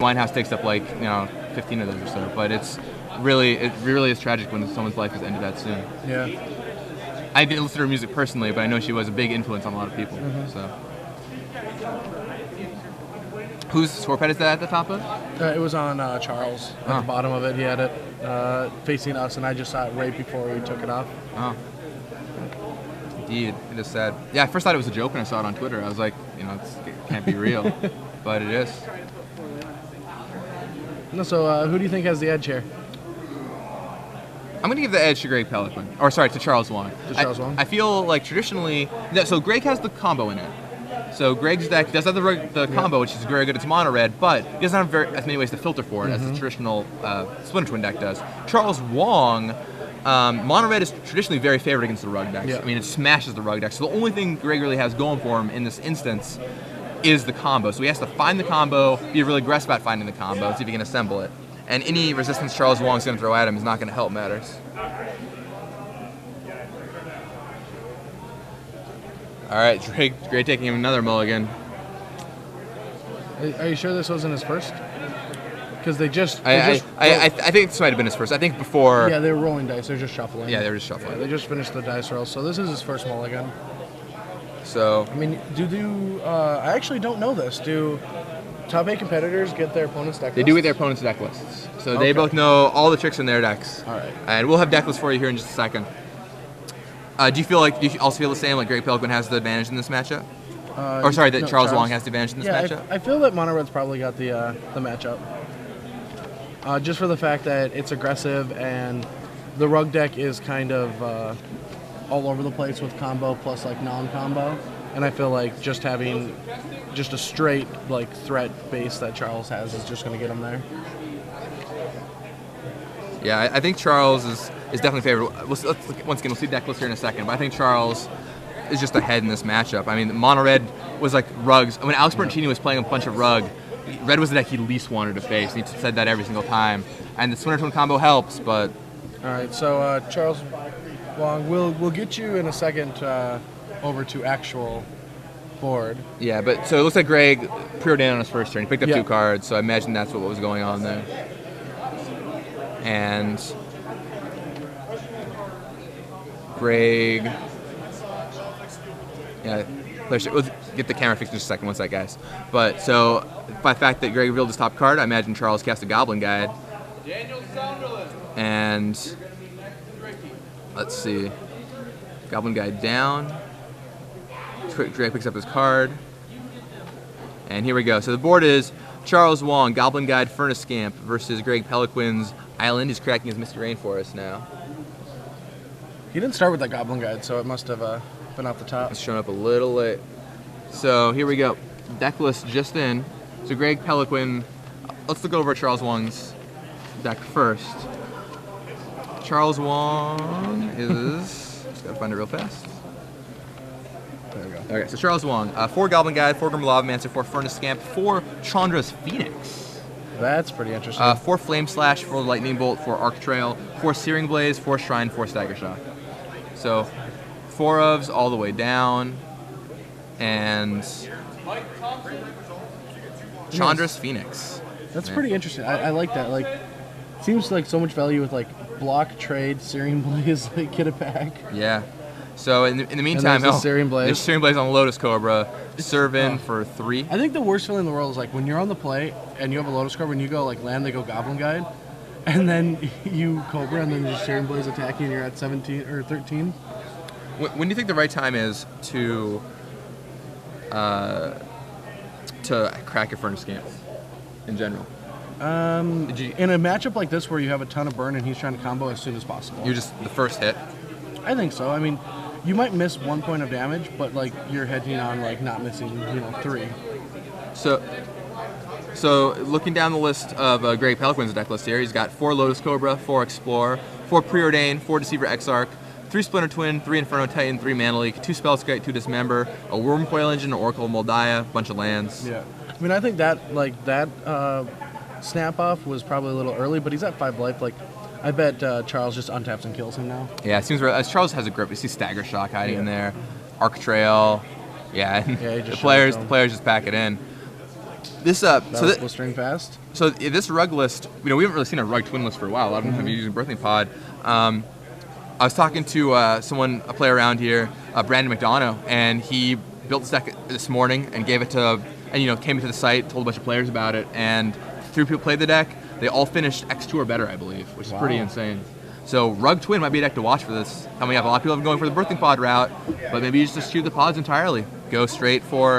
Winehouse takes up like 15 of those or so. But it really is tragic when someone's life is ended that soon. Yeah. I didn't listen to her music personally, but I know she was a big influence on a lot of people. So. Whose score pad is that at the top of? It was on Charles at the bottom of it. He had it facing us, and I just saw it right before he took it off. Oh. Indeed. It is sad. Yeah, I first thought it was a joke when I saw it on Twitter. I was like, it can't be real. But it is. No, so who do you think has the edge here? I'm going to give the edge to Greg Peloquin. Or, sorry, to Charles Wong. Wong? I feel like traditionally... So Greg has the combo in it. So Greg's deck does have the combo, which is very good. It's mono red, but he doesn't have as many ways to filter for it as the traditional Splinter Twin deck does. Charles Wong, mono red is traditionally very favored against the rug decks. Yeah. I mean, it smashes the rug deck. So the only thing Greg really has going for him in this instance is the combo. So he has to find the combo, be really aggressive about finding the combo, see if he can assemble it. And any resistance Charles Wong's going to throw at him is not going to help matters. All right, Drake taking him another mulligan. Are you sure this wasn't his first? Because I think this might have been his first. I think before... Yeah, they were rolling dice. They're just shuffling. Yeah, they were just shuffling. Yeah, they just finished the dice roll. So this is his first mulligan. So... I mean, I actually don't know this. Do top 8 competitors get their opponent's deck lists? They do get their opponent's deck lists. So they both know all the tricks in their decks. All right. And we'll have deck lists for you here in just a second. Do you also feel the same, like Greg Peloquin has the advantage in this matchup? That Charles Wong has the advantage in this matchup? I feel that Mono Red's probably got the matchup. Just for the fact that it's aggressive and the rug deck is kind of all over the place with combo plus like non-combo. And I feel like just having just a straight like threat base that Charles has is just going to get him there. Yeah, I think Charles is definitely favored. Once again, we'll see deck list here in a second, but I think Charles is just ahead in this matchup. I mean, mono red was like rugs. When Alex Bertini was playing a bunch of rug, red was the deck he least wanted to face. And he said that every single time. And the Splinter Twin combo helps, but... All right, so Charles Wong, we'll get you in a second over to actual board. Yeah, but so it looks like Greg preordained on his first turn. He picked up 2 cards, so I imagine that's what was going on there. And Greg, let's get the camera fixed in just a second. One sec, guys. But so, by the fact that Greg revealed his top card, I imagine Charles cast a Goblin Guide. And let's see, Goblin Guide down. Greg picks up his card, and here we go. So the board is Charles Wong, Goblin Guide, Furnace Scamp versus Greg Peloquin's Island. He's cracking his Misty Rainforest now. He didn't start with that Goblin Guide, so it must have been off the top. It's showing up a little late. So here we go. Deck list just in. So Greg Peloquin, let's look over Charles Wong's deck first. Charles Wong is, just gotta find it real fast. There we go. Okay, so Charles Wong, 4 Goblin Guide, 4 Grim Lavamancer, 4 Furnace Scamp, 4 Chandra's Phoenix. That's pretty interesting. 4 Flame Slash, 4 Lightning Bolt, 4 Arc Trail, 4 Searing Blaze, 4 Shrine, 4 Stagger Shock. So 4 ofs all the way down, and Chandra's Phoenix. That's pretty interesting. I like that. Like, seems like so much value with like block, trade, Searing Blaze, like get it back. Yeah. So in the meantime, there's Searing Blaze. There's Searing Blaze on Lotus Cobra. Serve in for 3. I think the worst feeling in the world is like when you're on the play and you have a Lotus Cobra and you go like land, they go Goblin Guide, and then you Cobra and then there's Searing Blaze attacking and you're at 17 or 13. When do you think the right time is to crack your Furnace Scamp in general? In a matchup like this where you have a ton of burn and he's trying to combo as soon as possible. You're just the first hit? I think so. I mean, you might miss 1 point of damage, but like you're hedging on like not missing, 3. So looking down the list of Greg Peloquin's deck list here, he's got 4 Lotus Cobra, 4 Explore, 4 Preordain, 4 Deceiver Exarch, 3 Splinter Twin, 3 Inferno Titan, 3 Mana Leak, 2 Spellskite, 2 Dismember, a Wormcoil Engine, an Oracle of Moldiah, a bunch of lands. Yeah. I mean, I think that snap off was probably a little early, but he's at 5 life. Like, I bet Charles just untaps and kills him now. Yeah, it seems Charles has a grip. You see Stagger Shock hiding in there, Arc Trail. Yeah, the players just pack it in. This That was blistering fast. So this rug list, we haven't really seen a rug twin list for a while. A lot of them have been using Birthing Pod. I was talking to a player around here, Brandon McDonough, and he built this deck this morning and gave it to, and came into the site, told a bunch of players about it, and 3 people played the deck. They all finished X2 or better, I believe, which is pretty insane. So Rug Twin might be a deck to watch for this coming up. A lot of people have been going for the Birthing Pod route, but maybe you just shoot the pods entirely. Go straight for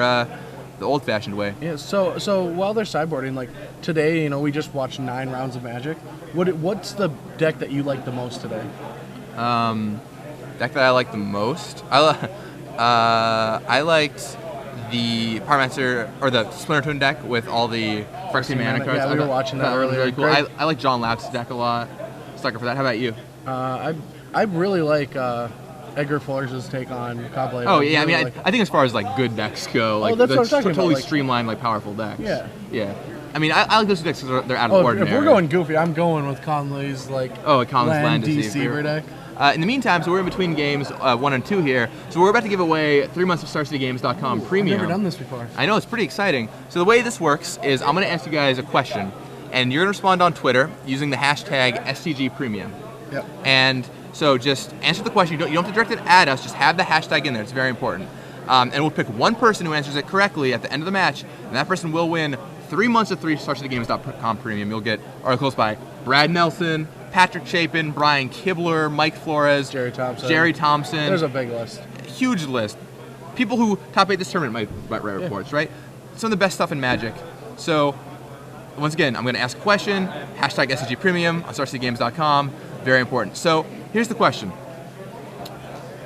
the old-fashioned way. Yeah. So while they're sideboarding, like today, we just watched 9 rounds of Magic. What's the deck that you like the most today? Deck that I like the most? I liked the Pyromancer, or the Splinter Twin deck with all the Phyrexian mana cards. Yeah, we were watching that earlier. Really cool. I like John Lapp's deck a lot. Sucker for that. How about you? I really like Edgar Forge's take on Cobblade. Oh yeah, I think as far as like good decks go, like that's what I'm talking totally about, streamlined, like powerful decks. Yeah. Yeah. I mean, I like those decks because they're out of the ordinary. If we're going goofy, I'm going with Conley's Conley's Land Deceiver deck. In the meantime, so we're in between games 1 and 2 here. So we're about to give away 3 months of StarCityGames.com Premium. I've never done this before. I know, it's pretty exciting. So the way this works is I'm going to ask you guys a question, and you're going to respond on Twitter using the hashtag SCG Premium. Yep. And so just answer the question. You don't have to direct it at us. Just have the hashtag in there. It's very important. And we'll pick one person who answers it correctly at the end of the match, and that person will win 3 months of StarCityGames.com Premium. You'll get articles by Brad Nelson, Patrick Chapin, Brian Kibler, Mike Flores, Jerry Thompson. There's a big list. Huge list. People who top 8 this tournament might write reports, right? Some of the best stuff in Magic. So, once again, I'm going to ask a question, hashtag SCG Premium on StarCityGames.com. Very important. So, here's the question.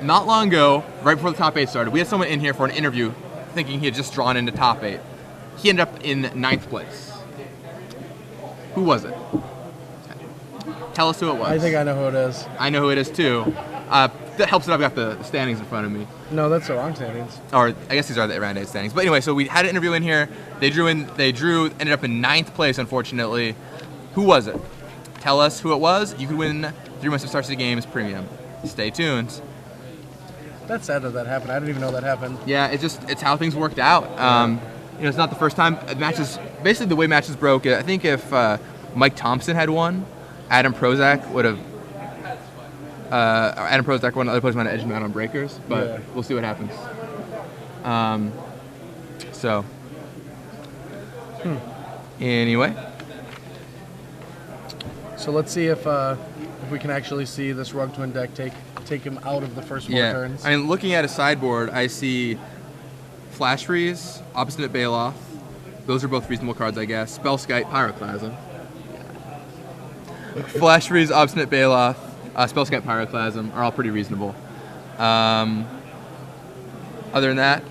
Not long ago, right before the top 8 started, we had someone in here for an interview thinking he had just drawn into top 8. He ended up in 9th place. Who was it? Tell us who it was. I think I know who it is. I know who it is too. That helps that I've got the standings in front of me. No, that's the wrong standings. Or I guess these are the round 8 standings. But anyway, so we had an interview in here. They drew, ended up in 9th place, unfortunately. Who was it? Tell us who it was. You could win 3 months of Star City Games Premium. Stay tuned. That's sad that happened. I didn't even know that happened. Yeah, it's how things worked out. It's not the first time matches. Basically, the way matches broke. I think if Mike Thompson had won, Adam Prozac would have. Adam Prozac won. Other players might have edged him out on breakers, but we'll see what happens. Anyway. So let's see if we can actually see this Rug Twin deck take him out of the first 4 turns. I mean, looking at a sideboard, I see Flash Freeze, Obstinate Bailoff. Those are both reasonable cards, I guess. Spellskite, Pyroclasm. Flash Freeze, Obstinate Bailoff, Spellskite, Pyroclasm are all pretty reasonable. Other than that,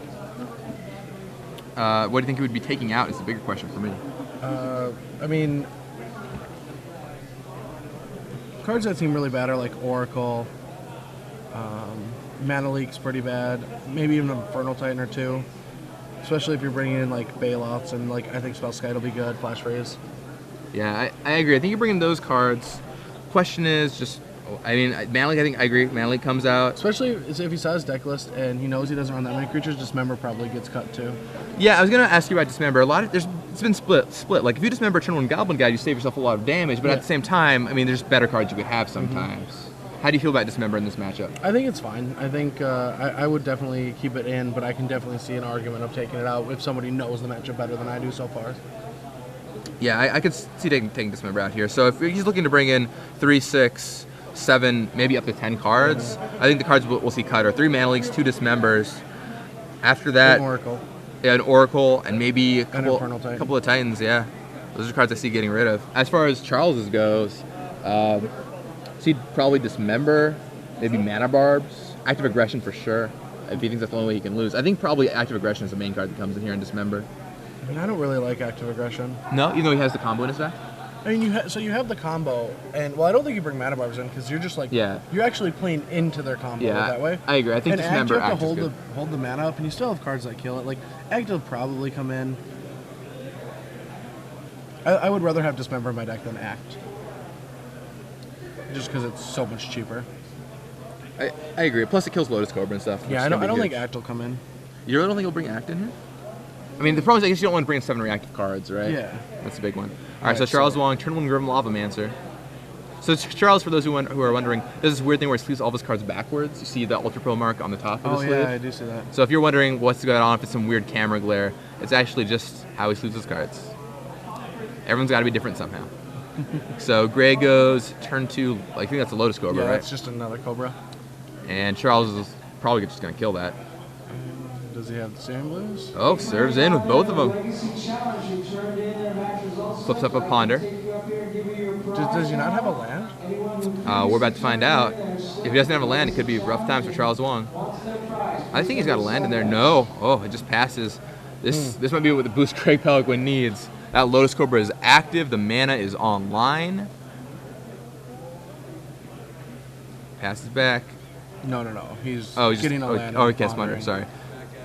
what do you think he would be taking out is the bigger question for me. I mean, cards that seem really bad are like Oracle. Mana Leak's pretty bad. Maybe even an Infernal Titan or 2. Especially if you're bringing in like Bailoffs and I think Spellskite will be good. Flash Freeze. Yeah, I agree. I think you're bringing those cards. Question is Mana Leak, I think I agree. Mana Leak comes out. Especially if he saw his deck list and he knows he doesn't run that many creatures, Dismember probably gets cut too. Yeah, I was gonna ask you about Dismember. It's been split. Like if you Dismember Turn 1 Goblin Guide, you save yourself a lot of damage, but at the same time, I mean, there's better cards you could have sometimes. How do you feel about Dismember in this matchup? I think it's fine. I think I would definitely keep it in, but I can definitely see an argument of taking it out if somebody knows the matchup better than I do so far. Yeah, I could see taking Dismember out here. So if he's looking to bring in 3, 6, 7, maybe up to 10 cards, I think the cards we'll see cut are 3 Mana Leaks, 2 Dismembers. After that, an Oracle. Yeah, an Oracle, and maybe a Titan. couple of Titans, yeah. Those are cards I see getting rid of. As far as Charles's goes, so he'd probably Dismember, maybe Mana Barbs, Active Aggression for sure, if he thinks that's the only way he can lose. I think probably Active Aggression is the main card that comes in here in Dismember. I mean, I don't really like Active Aggression. No? Even though he has the combo in his back? I mean, you have the combo, and I don't think you bring Mana Barbs in because you're just you're actually playing into their combo that way. I agree. I think Dismember you have to hold the mana up, and you still have cards that kill it. Like Act will probably come in. I would rather have Dismember in my deck than Act, just because it's so much cheaper. I agree. Plus, it kills Lotus Cobra and stuff. Yeah, I don't think Act will come in. You really don't think he'll bring Act in here? I mean, the problem is I guess you don't want to bring 7 reactive cards, right? Yeah. That's a big one. All right, so Charles Wong, turn 1 Grim Lavamancer. So Charles, for those who are wondering, does this weird thing where he sleeves all of his cards backwards. You see the Ultra Pro mark on the top of the sleeve? Oh yeah, I do see that. So if you're wondering what's going on, if it's some weird camera glare, it's actually just how he sleeves his cards. Everyone's got to be different somehow. So Greg goes turn 2. I think that's a Lotus Cobra, right? Yeah, that's just another Cobra. And Charles is probably just going to kill that. Does he have the same blues? Oh, serves in with both of them. Flips up a Ponder. Does he not have a land? We're about to find out. If he doesn't have a land, it could be rough times for Charles Wong. I think he's got a land in there. No. Oh, it just passes. This might be what the boost Craig Peloquin needs. That Lotus Cobra is active. The mana is online. Passes back. No. He's getting a land. Oh, he can't Ponder. Sorry.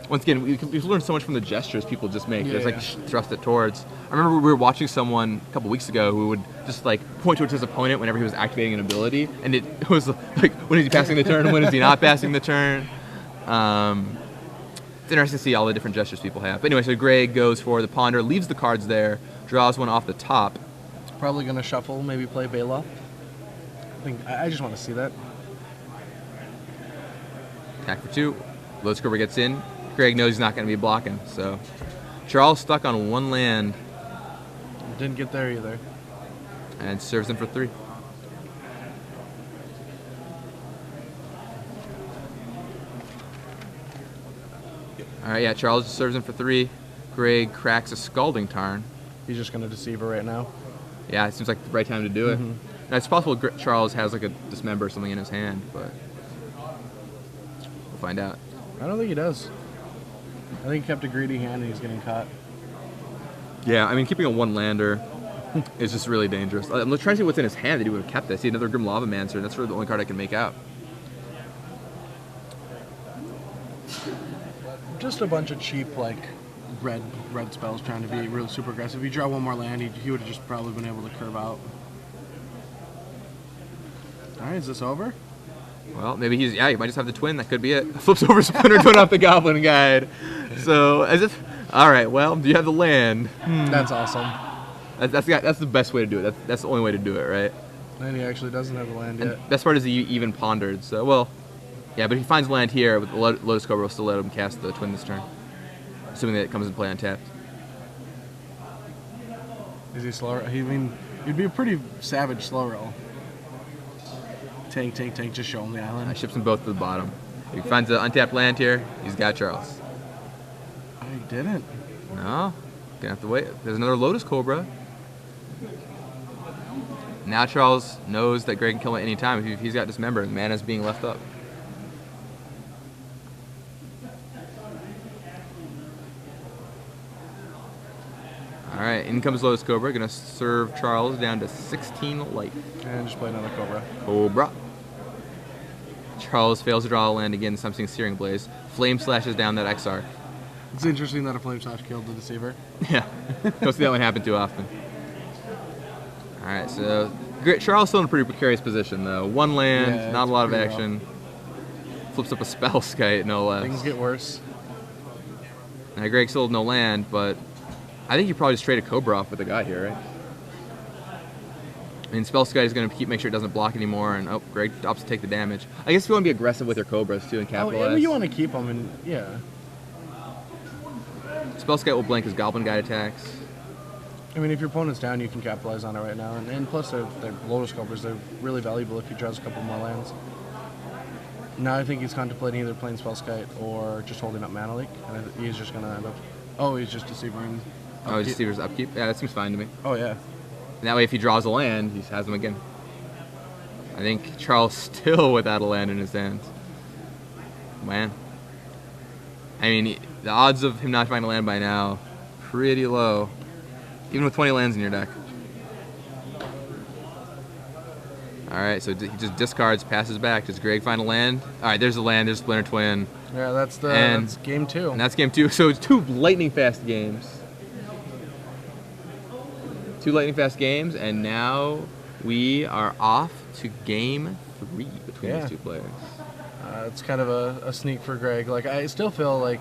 Once again, we've learned so much from the gestures people just make. Yeah, It's like thrust it towards. I remember we were watching someone a couple weeks ago who would just like point towards his opponent whenever he was activating an ability, and it was like, when is he passing the turn? When is he not passing the turn? It's interesting to see all the different gestures people have. But anyway, so Greg goes for the Ponder, leaves the cards there, draws one off the top. Probably gonna shuffle, maybe play Baloth. I just want to see that. Attack for 2. Lotus Cobra gets in. Greg knows he's not going to be blocking, so Charles stuck on 1 land. Didn't get there either. And serves him for 3. All right, yeah, Charles serves him for 3. Greg cracks a Scalding Tarn. He's just going to Deceiver right now. Yeah, it seems like the right time to do it. Now, it's possible Charles has like a Dismember or something in his hand, but we'll find out. I don't think he does. I think he kept a greedy hand and he's getting caught. Yeah, I mean, keeping a 1-lander is just really dangerous. I'm trying to see what's in his hand that he would have kept. I see another Grim Lavamancer, and that's really the only card I can make out. Just a bunch of cheap, like, red spells trying to be really super aggressive. If you draw 1 more land, he would have just probably been able to curve out. Alright, is this over? Well, maybe he might just have the twin. That could be it. Flips over Splinter Twin off the Goblin Guide. So, as if, all right, well, do you have the land? That's awesome. That's the best way to do it. That's the only way to do it, right? And he actually doesn't have the land yet. And best part is he even pondered. So, well, yeah, but if he finds land here, with the Lotus Cobra, will still let him cast the twin this turn. Assuming that it comes in play untapped. Is he slow? I mean, it'd be a pretty savage slow roll. Tank, just show him the island. I ships them both to the bottom. If he finds an untapped land here, he's got Charles. I didn't. No, gonna have to wait. There's another Lotus Cobra. Now Charles knows that Greg can kill him at any time if he's got Dismember. Mana's being left up. Alright, in comes Lotus Cobra, gonna serve Charles down to 16 life. And just play another Cobra. Cobra. Charles fails to draw a land again, so I'm seeing Searing Blaze. Flame slashes down that XR. It's interesting that a Flame Slash killed the Deceiver. Yeah, don't see that one happen too often. Alright, so Charles still in a pretty precarious position though. 1 land, not a lot of action. Flips up a Spell Skite, no less. Things get worse. Now Greg still no land, but I think you probably just trade a Cobra off with the guy here, right? I mean, Spell Skite is going to make sure it doesn't block anymore, and Greg opts to take the damage. I guess you want to be aggressive with your Cobras too and capitalize. Oh, yeah, you want to keep them, and yeah. Spell Skite will blank his Goblin Guide attacks. I mean, if your opponent's down, you can capitalize on it right now, and plus they're Lotus Cobras. They're really valuable if he draws a couple more lands. Now I think he's contemplating either playing Spell Skite or just holding up Mana Leak, and he's just going to end up. Oh, he's just Deceivering. Oh, Deceiver's upkeep? Yeah, that seems fine to me. Oh, yeah. And that way, if he draws a land, he has them again. I think Charles still without a land in his hands. Man. I mean, the odds of him not finding a land by now, pretty low. Even with 20 lands in your deck. Alright, so he just discards, passes back. Does Greg find a land? Alright, there's a land, there's Splinter Twin. Yeah, that's game 2. And that's game 2. So it's 2 lightning fast games. 2 lightning fast games, and now we are off to game 3 between these 2 players. It's kind of a sneak for Greg. Like, I still feel like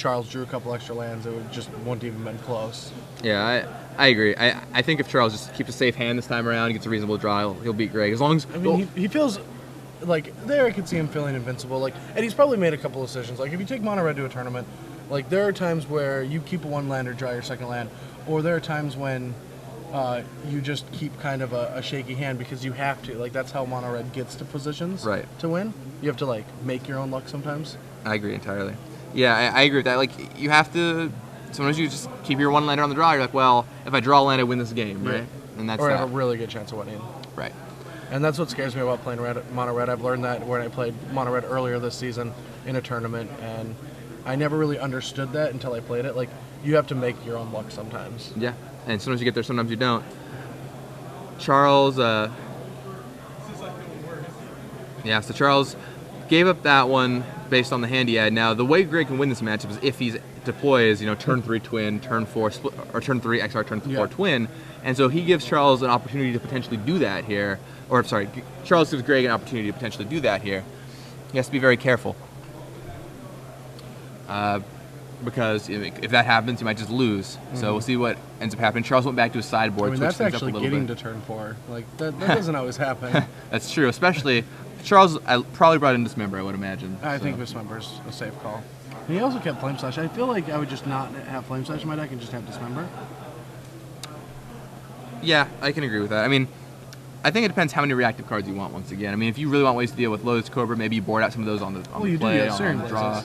Charles drew a couple extra lands, it would just wouldn't even been close. Yeah, I agree. I think if Charles just keeps a safe hand this time around, he gets a reasonable draw, he'll beat Greg. As long as I mean, he feels like there I could see him feeling invincible. Like, and he's probably made a couple decisions. Like, if you take mono red to a tournament, like there are times where you keep a one land or draw your second land, or there are times when you just keep kind of a shaky hand because you have to. Like, that's how mono red gets to positions to win. You have to like make your own luck sometimes. I agree entirely. Yeah, I agree with that. Like, you have to. Sometimes you just keep your one lander on the draw. You're like, well, if I draw a land, I win this game, right? And that's or have a really good chance of winning. Right. And that's what scares me about playing mono red. I've learned that when I played mono red earlier this season in a tournament, and I never really understood that until I played it. Like, you have to make your own luck sometimes. Yeah, and sometimes you get there, sometimes you don't. Charles, so Charles gave up that one based on the hand he had. Now, the way Greg can win this matchup is if he deploys, turn 3 twin, turn 4 split, or turn 3 XR, turn 4 twin, and so he gives Charles an opportunity to potentially do that here. Or, sorry, Charles gives Greg an opportunity to potentially do that here. He has to be very careful. Because if that happens, he might just lose. So we'll see what ends up happening. Charles went back to his sideboard. I mean, that's actually getting to turn 4. Like, that doesn't always happen. That's true, especially Charles. I probably brought in Dismember, I would imagine. I think Dismember's a safe call. And he also kept Flame Slash. I feel like I would just not have Flame Slash in my deck and just have Dismember. Yeah, I can agree with that. I mean, I think it depends how many reactive cards you want. Once again, I mean, if you really want ways to deal with Lotus Cobra, maybe you board out some of those on the play, on the draw.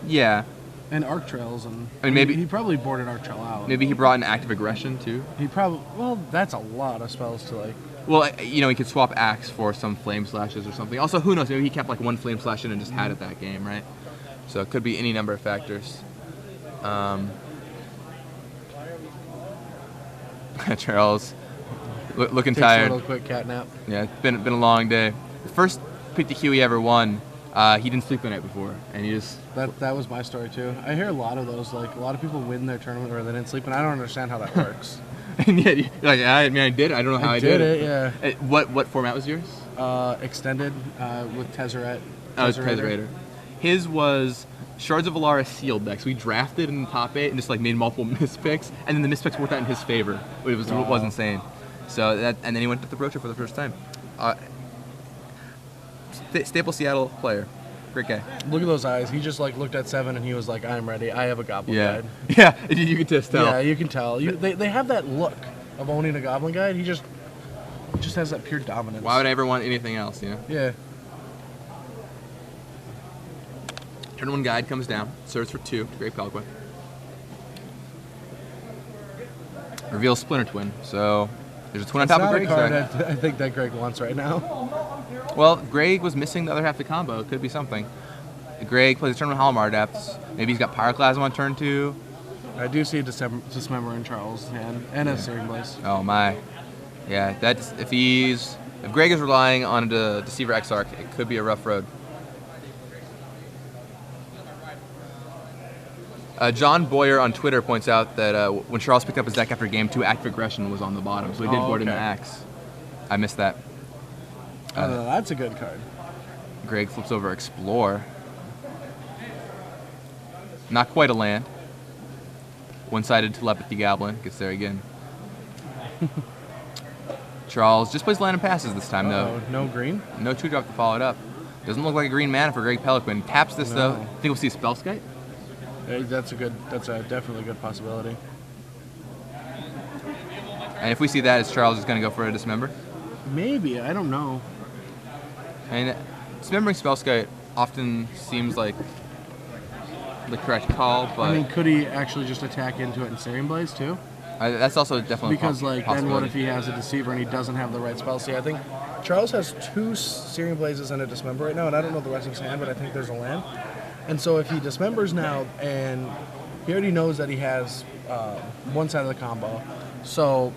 Yeah. And Arc Trails, and I mean, maybe he probably boarded Arc Trail out. Maybe he brought in Active Aggression too. He probably, well, that's a lot of spells to like. Well, he could swap Axe for some Flame Slashes or something. Also, who knows? Maybe he kept like one Flame Slash in and just had it that game, right? So it could be any number of factors. Charles, looking tired. A little quick cat nap. Yeah, it's been a long day. The first pick to Q he ever won. He didn't sleep the night before, and he just... That was my story, too. I hear a lot of those, like, a lot of people win their tournament where they didn't sleep, and I don't understand how that works. And yet, like, I did it. I don't know how I did it. Yeah. What format was yours? Extended, with Tezzeret. Oh, it was Tezzerator. His was Shards of Alara sealed deck, so we drafted in the top 8 and just, like, made multiple mispicks, and then the mispicks worked out in his favor. It was insane. So, and then he went to the Pro Tour for the first time. Staple Seattle player. Great guy. Look at those eyes. He just like looked at 7 and he was like, I'm ready. I have a Goblin Guide. Yeah, you can just tell. Yeah, you can tell. They have that look of owning a Goblin Guide. He just has that pure dominance. Why would I ever want anything else, Yeah. Turn 1 Guide comes down. Serves for 2. Great Peloquin. Reveals Splinter Twin. So there's a twin on top of Greg's deck. I think that Greg wants right now. Well, Greg was missing the other half of the combo. It could be something. Greg plays a turn with Halmar Depths. Maybe he's got Pyroclasm on turn 2. I do see a Dismember in Charles' hand and a Searing Blaze. Oh my. Yeah, that's if Greg is relying on a Deceiver Exarch, it could be a rough road. John Boyer on Twitter points out that when Charles picked up his deck after game 2, Active Aggression was on the bottom, so he did board in the Axe. I missed that. That's a good card. Greg flips over Explore. Not quite a land. One-sided Telepathy Goblin gets there again. Charles just plays land and passes this time, though. No green? No 2-drop to follow it up. Doesn't look like a green mana for Greg Peloquin. Taps this, though. Think we'll see Spellskite? That's a definitely good possibility. And if we see that, is Charles just going to go for a Dismember? Maybe. I don't know. I mean, Dismembering Spellskite often seems like the correct call, but... I mean, could he actually just attack into it in Searing Blaze, too? That's also definitely because, like, then what if he has a Deceiver and he doesn't have the right spell? See, I think Charles has 2 Searing Blazes and a Dismember right now, and I don't know the rest of his hand, but I think there's a land. And so if he Dismembers now, and he already knows that he has one side of the combo, so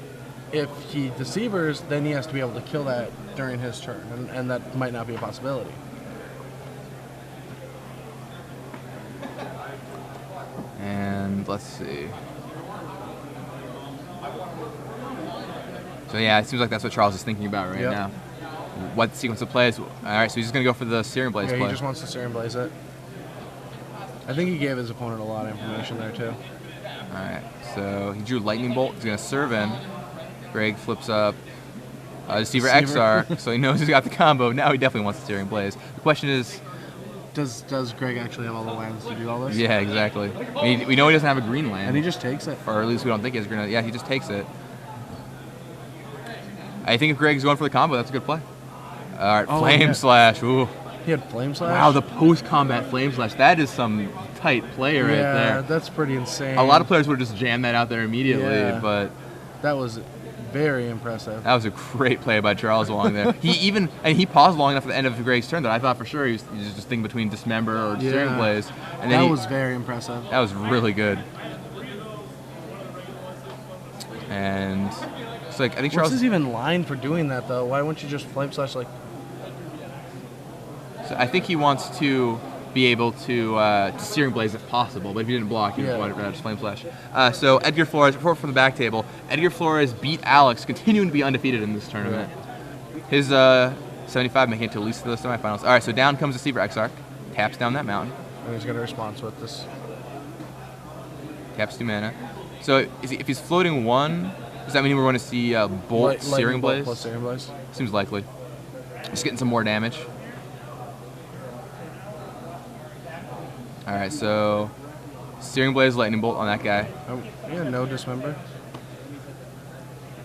if he Deceivers, then he has to be able to kill that during his turn, and that might not be a possibility. And let's see. So yeah, it seems like that's what Charles is thinking about right now. What sequence of plays? All right, so he's just gonna go for the Searing Blaze play. He just wants to Searing Blaze it. I think he gave his opponent a lot of information there, too. All right, so he drew Lightning Bolt. He's going to serve in. Greg flips up Deceiver XR, so he knows he's got the combo. Now he definitely wants the Searing Blaze. The question is... Does Greg actually have all the lands to do all this? Yeah, exactly. We know he doesn't have a green land. And he just takes it. Or at least we don't think he has a green land. Yeah, he just takes it. I think if Greg's going for the combo, that's a good play. All right, Flame Slash. Ooh. He had Flame Slash? Wow, the post-combat Flame Slash. That is some tight play right there. Yeah, that's pretty insane. A lot of players would have just jammed that out there immediately, but... That was very impressive. That was a great play by Charles Wong there. He paused long enough at the end of Greg's turn that I thought for sure he was just thinking between Dismember or Searing Blaze. And then that was very impressive. That was really good. And it's like, I think Charles... What's his even line for doing that, though? Why wouldn't you just Flame Slash, like... So I think he wants to be able to Searing Blaze if possible, but if he didn't block, he would rather just Flame Slash. So Edgar Flores, report from the back table. Edgar Flores beat Alex, continuing to be undefeated in this tournament. His 75 making it to at least the semifinals. All right, so down comes Deceiver Exarch, taps down that mountain. And he's got a response with this. Taps 2 mana. So if he's floating 1, does that mean we're going to see Bolt, Searing Blaze? Plus Searing Blaze. Seems likely. Just getting some more damage. All right, so Searing Blaze, Lightning Bolt on that guy. Oh, yeah, no Dismember.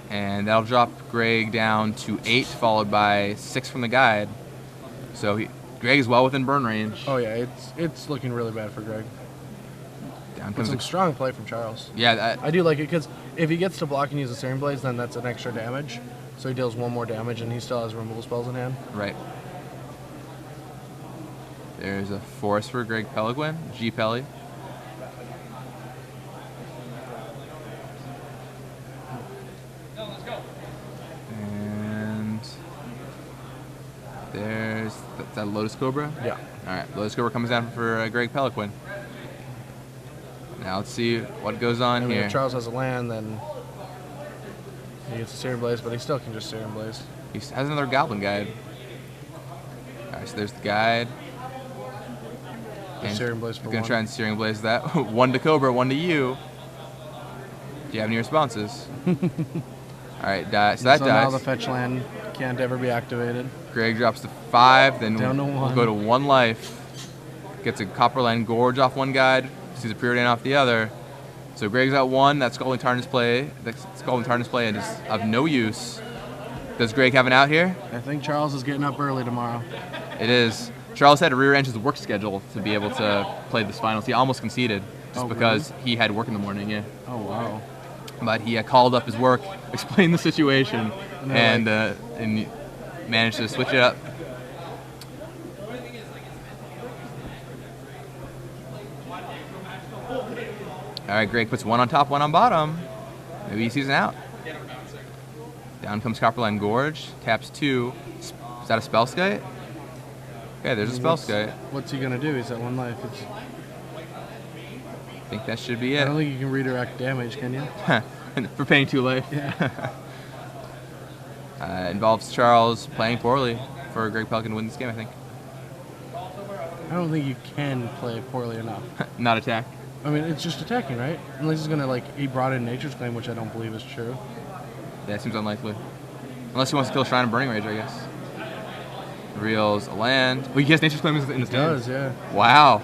And that'll drop Greg down to 8, followed by 6 from the guide. So Greg is well within burn range. Oh yeah, it's looking really bad for Greg. Down comes some strong play from Charles. Yeah, I do like it because if he gets to block and use a Searing Blaze, then that's an extra damage. So he deals 1 more damage, and he still has removal spells in hand. Right. There's a Forest for Greg Peloquin, G Pelly. And there's that Lotus Cobra? Yeah. All right, Lotus Cobra comes down for Greg Peloquin. Now let's see what goes on here. If Charles has a land, then he gets a Searing Blaze, but he still can just Searing Blaze. He has another Goblin Guide. All right, so there's the guide. And Searing Blaze for 1. Gonna try and Searing Blaze that. 1 to Cobra, 1 to you. Do you have any responses? All right, so that dies. Now the fetch land can't ever be activated. Greg drops to 5, then down to we'll 1. go to 1 life. Gets a Copperland Gorge off one guide. Sees a Preordain off the other. So Greg's at 1. That Scalding Tarn display. That Scalding Tarn display is of no use. Does Greg have an out here? I think Charles is getting up early tomorrow. It is. Charles had to rearrange his work schedule to be able to play this finals. He almost conceded just because he had work in the morning. Yeah. Oh wow. But he called up his work, explained the situation, and managed to switch it up. All right, Greg puts 1 on top, 1 on bottom. Maybe he sees an out. Down comes Copperland Gorge, taps 2. Is that a Spellskite? Okay, there's a Spellskite. What's he gonna do? He's at 1 life. I think that should be it. I don't think you can redirect damage, can you? For paying 2 life. Yeah. Involves Charles playing poorly for Greg Peloquin to win this game, I think. I don't think you can play poorly enough. Not attack. I mean, it's just attacking, right? Unless he's gonna he brought in Nature's Claim, which I don't believe is true. Yeah, it seems unlikely. Unless he wants to kill Shrine of Burning Rage, I guess. Reels a land. Well, he has Nature's Claim in his hand. He does, yeah. Wow.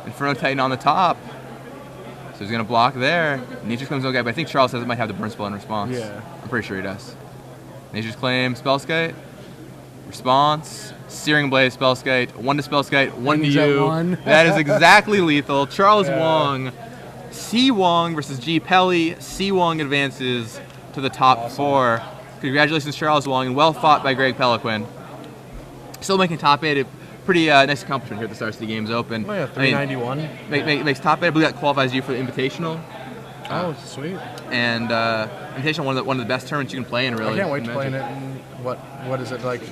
Inferno Titan on the top. So he's gonna block there. Nature's Claim's okay, but I think Charles says it might have the burn spell in response. Yeah. I'm pretty sure he does. Nature's Claim, Spellskite. Response. Searing Blaze, Spellskite. 1 to Spellskite, 1 to you. 1. That is exactly lethal. Charles Wong. C. Wong versus G. Pelly. C. Wong advances to the top 4. Congratulations, Charles Wong, and well fought by Greg Peloquin. Still making top 8. A pretty nice accomplishment here at the start of the game's open. Oh yeah, 391. Makes top 8. I believe that qualifies you for the Invitational. Oh, sweet. And Invitational, one of the best tournaments you can play in, really. I can't wait to play in it. And what is it like?